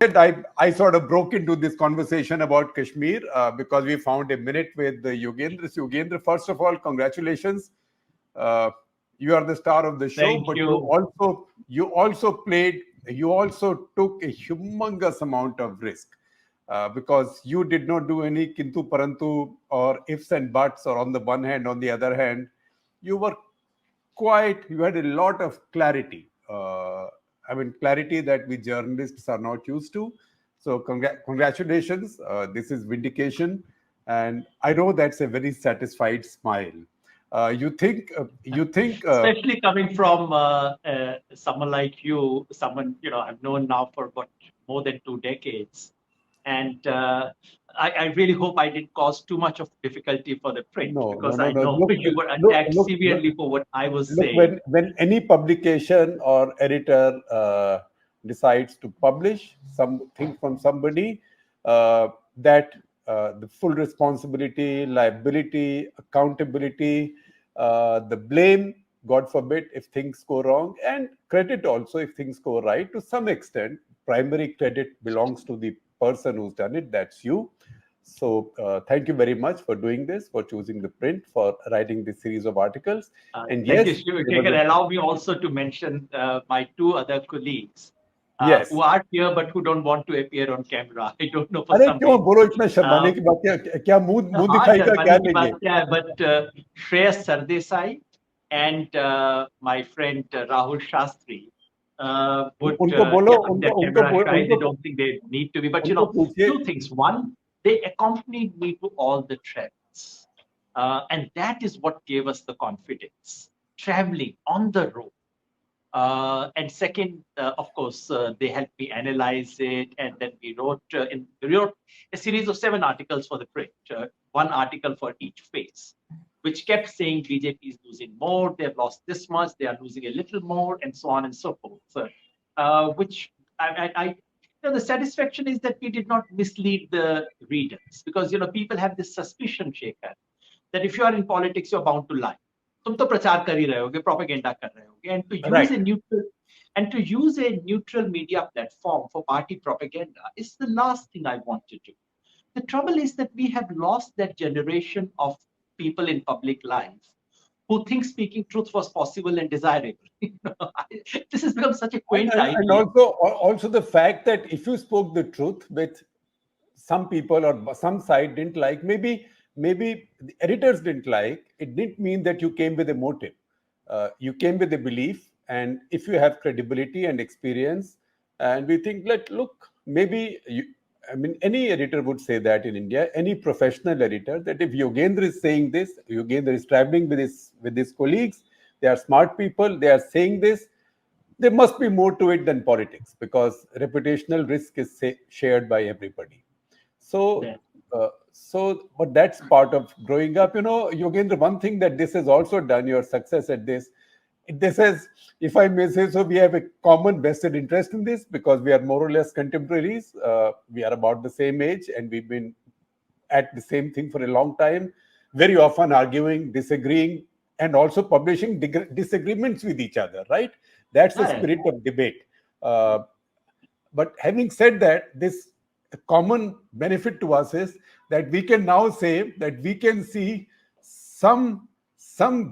I sort of broke into this conversation about Kashmir because we found a minute with Yogendra. So Yogendra, first of all, congratulations. Uh, you are the star of the show, Thank but you. you also took a humongous amount of risk because you did not do any kintu parantu or ifs and buts, or on the one hand, on the other hand, you were you had a lot of clarity. Clarity that we journalists are not used to. So, congratulations. This is vindication. And I know that's a very satisfied smile. You think, Especially coming from someone like you, someone I've known now for about more than 2 decades, and I really hope I didn't cause too much of difficulty for the print, no, no, because no, I no. know you were attacked severely for what I was Look, saying. when any publication or editor decides to publish something from somebody, that the full responsibility, liability, accountability, the blame, God forbid, if things go wrong, and credit also if things go right, to some extent, primary credit belongs to the person who's done it. That's you. So thank you very much for doing this, for choosing the print, for writing this series of articles. And Thank you, yes, Shekhar. Allow me also to mention my two other colleagues yes. who are here but who don't want to appear on camera. I don't know, for अरे some क्यों reason. बोलो, इतना शर्माने की बात? क्या मुंह मुंह हाँ, दिखाई का क्या शर्माने की लेंगे? बात क्या है, but Shreyas Sardesai and my friend Rahul Shastri would, उनको बोलो, on their camera shy, they don't think they need to be. But उनको पूछिए. two things. One, they accompanied me to all the travels. And that is what gave us the confidence, traveling on the road. And second, of course, they helped me analyze it, and then we wrote a series of 7 articles for the print, one article for each phase, which kept saying BJP is losing more, they've lost this much, they are losing a little more, and so on and so forth. Which the satisfaction is that we did not mislead the readers, because people have this suspicion, Shekhar, that if you are in politics, you're bound to lie. तुम तो प्रचार कर ही रहे होगे, propaganda कर रहे होगे, and to use a neutral media platform for party propaganda is the last thing I want to do. The trouble is that we have lost that generation of people in public life who think speaking truth was possible and desirable. This has become such a quaint idea. And also the fact that if you spoke the truth, with some people or some side didn't like, maybe the editors didn't like, it didn't mean that you came with a motive. You came with a belief, and if you have credibility and experience, and we think, maybe any editor would say that in India, any professional editor, that if Yogendra is saying this, Yogendra is traveling with his colleagues, they are smart people, they are saying this, there must be more to it than politics, because reputational risk is shared by everybody. So, but that's part of growing up. Yogendra, one thing that this has also done, your success at this has, if I may say so, we have a common vested interest in this, because we are more or less contemporaries. We are about the same age, and we've been at the same thing for a long time, very often arguing, disagreeing, and also publishing disagreements with each other, right? That's the spirit of debate. But having said that, this common benefit to us is that we can now say that we can see some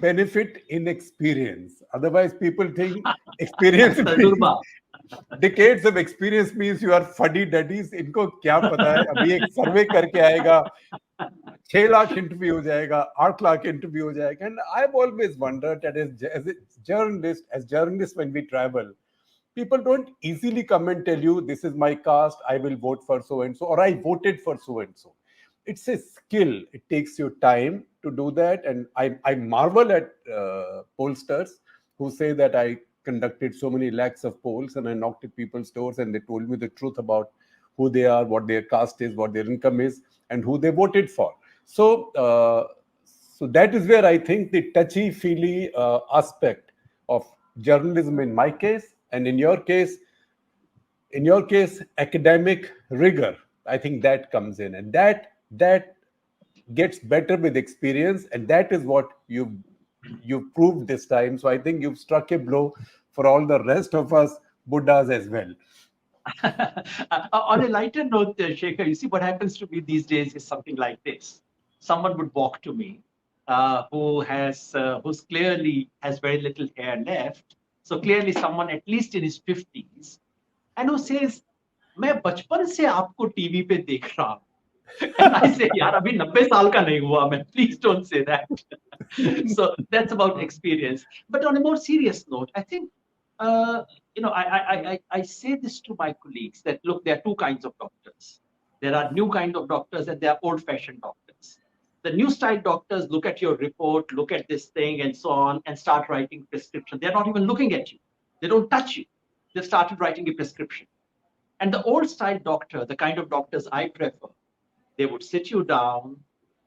benefit in experience. Otherwise, people think experience decades of experience means you are fuddy duddies. इनको क्या पता है? अभी एक सर्वे करके आएगा, 6 lakh interview हो जाएगा, 8 lakh interview हो जाएगा. And I've always wondered that as journalists, when we travel, people don't easily come and tell you, this is my caste, I will vote for so and so, or I voted for so and so. It's a skill. It takes you time to do that. And I marvel at pollsters who say that I conducted so many lakhs of polls and I knocked at people's doors and they told me the truth about who they are, what their caste is, what their income is, and who they voted for. So, so that is where I think the touchy-feely aspect of journalism, in my case, and in your case, academic rigor, I think that comes in, and that gets better with experience, and that is what you've proved this time. So I think you've struck a blow for all the rest of us Buddhas as well. On a lighter note, Shekhar, you see what happens to me these days is something like this. Someone would walk to me who's clearly has very little hair left. So clearly someone at least in his 50s, and who says, मैं बचपन से आपको TV पे देख रहा हूँ. And I say, यार अभी 90 साल का नहीं हुआ मैं. Please don't say that. So that's about experience. But on a more serious note, I think, I say this to my colleagues that, look, there are two kinds of doctors. There are new kind of doctors and there are old-fashioned doctors. The new style doctors look at your report, look at this thing and so on, and start writing prescription. They're not even looking at you. They don't touch you. They've started writing a prescription. And the old style doctor, the kind of doctors I prefer, they would sit you down,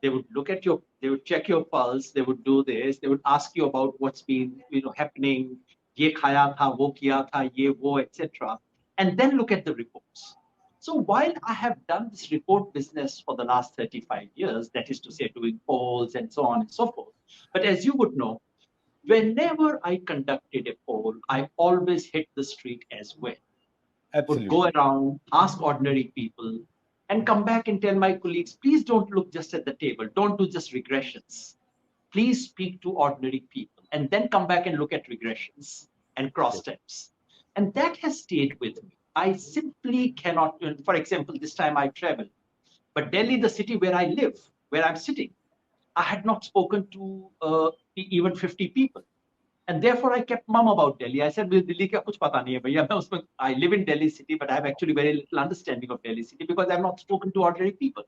they would look at your, they would check your pulse, they would do this, they would ask you about what's been, happening, ye khaya tha, wo kiya tha, ye wo, etc. And then look at the reports. So while I have done this report business for the last 35 years, that is to say, doing polls and so on and so forth, but as you would know, whenever I conducted a poll, I always hit the street as well. Absolutely. Would go around, ask ordinary people, and come back and tell my colleagues, please don't look just at the table. Don't do just regressions. Please speak to ordinary people and then come back and look at regressions and cross steps. And that has stayed with me. I simply cannot, for example, this time I traveled, but Delhi, the city where I live, where I'm sitting, I had not spoken to even 50 people. And therefore, I kept mum about Delhi. I said, Delhi ka kuch pata nahi hai, bhaiya. I live in Delhi city, but I have actually very little understanding of Delhi city because I've not spoken to ordinary people.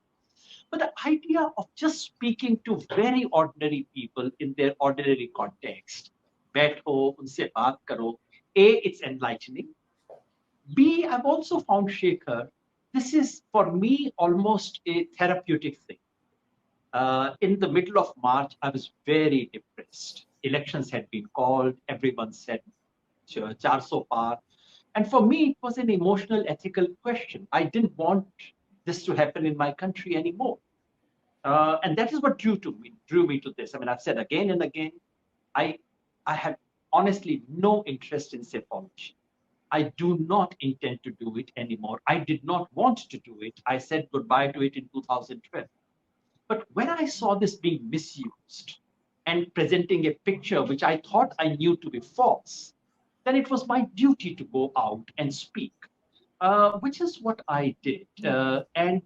But the idea of just speaking to very ordinary people in their ordinary context, baitho, unse baat karo, A, it's enlightening. B, I've also found, Shekhar, this is for me almost a therapeutic thing. In the middle of March, I was very depressed. Elections had been called. Everyone said, 400 par. And for me, it was an emotional, ethical question. I didn't want this to happen in my country anymore. And that is what drew me to this. I mean, I've said again and again, I have honestly no interest in psephology. I do not intend to do it anymore. I did not want to do it. I said goodbye to it in 2012. But when I saw this being misused and presenting a picture which I thought I knew to be false, then it was my duty to go out and speak, which is what I did. I'm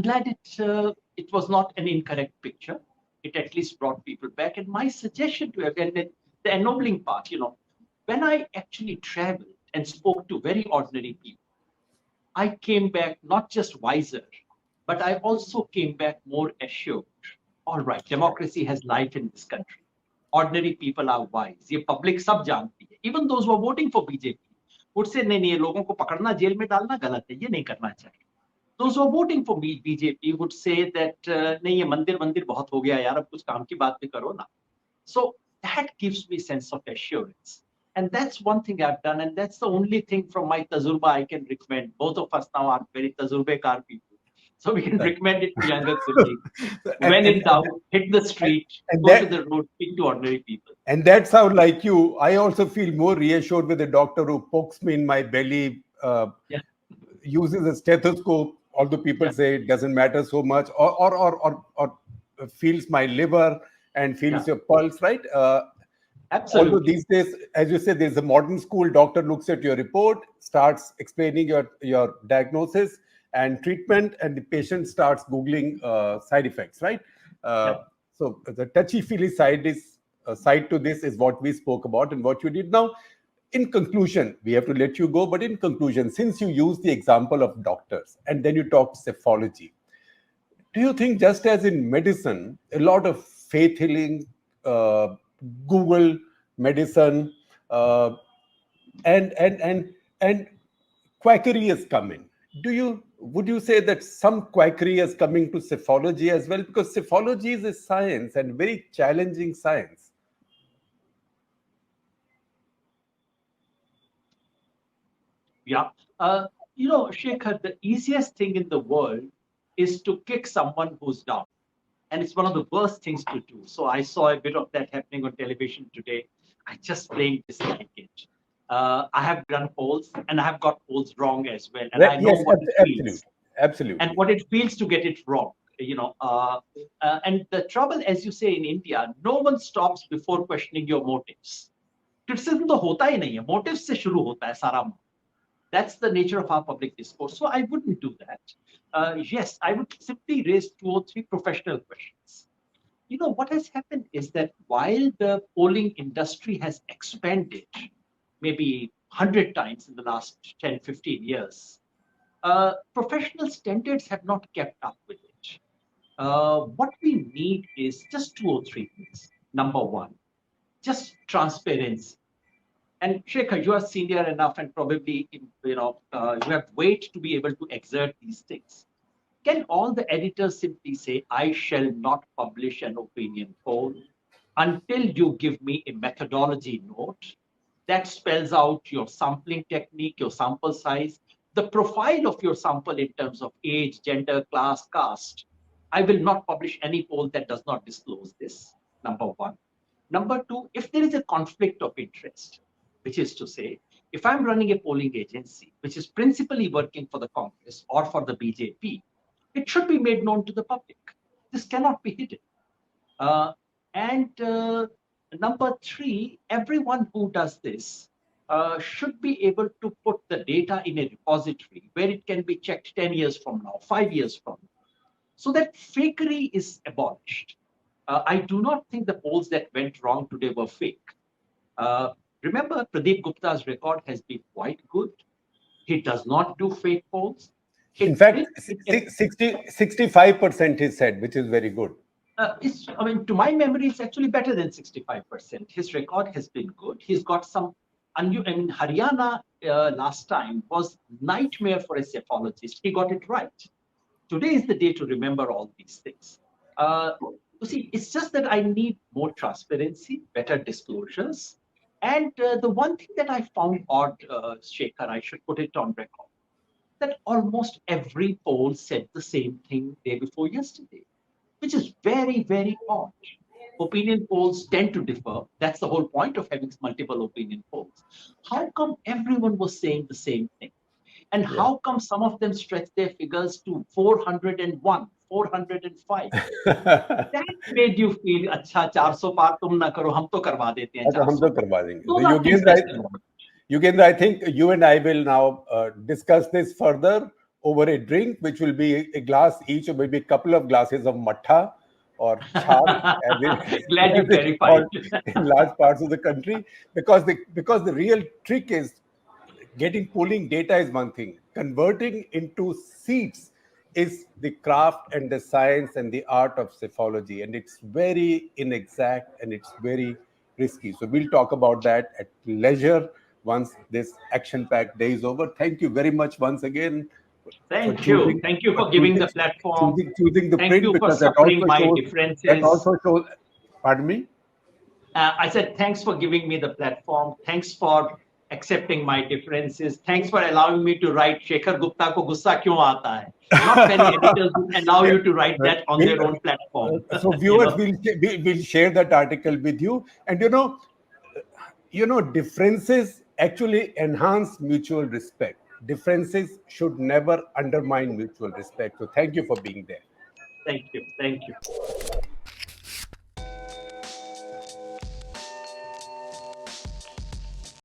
glad it was not an incorrect picture. It at least brought people back. And my suggestion to everyone, the ennobling part, when I actually traveled and spoke to very ordinary people, I came back not just wiser, but I also came back more assured. All right, democracy has life in this country. Ordinary people are wise. ये public सब जानती है. Even those who are voting for BJP would say नहीं ये लोगों को पकड़ना jail में डालना गलत है. ये नहीं करना चाहिए. Those who are voting for BJP would say that नहीं ये मंदिर बहुत हो गया यार अब कुछ काम की बात भी करो ना. So that gives me sense of assurance. And that's one thing I've done. And that's the only thing from my tajurba I can recommend. Both of us now are very tajurbe-kar people. So we can recommend it to younger colleagues. When in doubt, hit the street, go to the road, speak to ordinary people. And that's how, like you, I also feel more reassured with a doctor who pokes me in my belly, uses a stethoscope, although people say it doesn't matter so much, or feels my liver and feels your pulse, right? Absolutely. Although these days, as you said, there's a modern school. Doctor looks at your report, starts explaining your diagnosis and treatment, and the patient starts Googling side effects, right? So the touchy-feely side to this is what we spoke about and what you did. Now, in conclusion, we have to let you go, but in conclusion, since you used the example of doctors and then you talked psephology, do you think just as in medicine, a lot of faith healing, Google medicine, and quackery has come in? Would you say that some quackery is coming to psephology as well? Because psephology is a science and very challenging science. Yeah. Shekhar, the easiest thing in the world is to kick someone who's down. And it's one of the worst things to do. So I saw a bit of that happening on television today. I just plain dislike it. I have done polls and I have got polls wrong as well. And I know Yes, what it feels absolutely. and what it feels to get it wrong. And the trouble, as you say in India, no one stops before questioning your motives. Criticism तो होता ही नहीं है, motives से शुरू होता है सारा. That's the nature of our public discourse. So I wouldn't do that. Yes, I would simply raise 2 or 3 professional questions. What has happened is that while the polling industry has expanded maybe 100 times in the last 10, 15 years, professional standards have not kept up with it. What we need is just 2 or 3 things. Number one, just transparency. And Shekhar, you are senior enough and probably you have weight to be able to exert these things. Can all the editors simply say, I shall not publish an opinion poll until you give me a methodology note that spells out your sampling technique, your sample size, the profile of your sample in terms of age, gender, class, caste. I will not publish any poll that does not disclose this, number one. Number two, if there is a conflict of interest, which is to say, if I'm running a polling agency, which is principally working for the Congress or for the BJP, it should be made known to the public. This cannot be hidden. And number three, everyone who does this should be able to put the data in a repository where it can be checked 10 years from now, 5 years from now, so that fakery is abolished. I do not think the polls that went wrong today were fake. Remember, Pradeep Gupta's record has been quite good. He does not do fake polls. In fact, 65% he said, which is very good. To my memory, it's actually better than 65%. His record has been good. He's got some. Haryana last time was nightmare for a cephalogist. He got it right. Today is the day to remember all these things. You see, it's just that I need more transparency, better disclosures. And the one thing that I found odd, Shekhar, I should put it on record, that almost every poll said the same thing day before yesterday, which is very, very odd. Opinion polls tend to differ. That's the whole point of having multiple opinion polls. How come everyone was saying the same thing? And how come some of them stretched their figures to 401, 405? That made you feel, अच्छा 400 पार तुम ना करो, हम तो करवा देते हैं 400. हम तो करवा देंगे. Yogendra, I think you and I will now discuss this further over a drink, which will be a glass each, or maybe a couple of glasses of matha or chak, glad you clarified, in large parts of the country, because the real trick is getting polling data is one thing. Converting into seats is the craft and the science and the art of psephology, and it's very inexact and it's very risky. So we'll talk about that at leisure once this action-packed day is over. Thank you very much once again. Thank you for giving the platform. Choosing the Thank print, you for because suffering my differences. That also shows. Pardon me? I said thanks for giving me the platform. Thanks for accepting my differences. Thanks for allowing me to write Shekhar Gupta ko gussa kyun aata hai. Not many editors allow you to write that on their own platform. So viewers, we'll share that article with you. And differences actually enhance mutual respect. Differences should never undermine mutual respect. So thank you for being there. Thank you.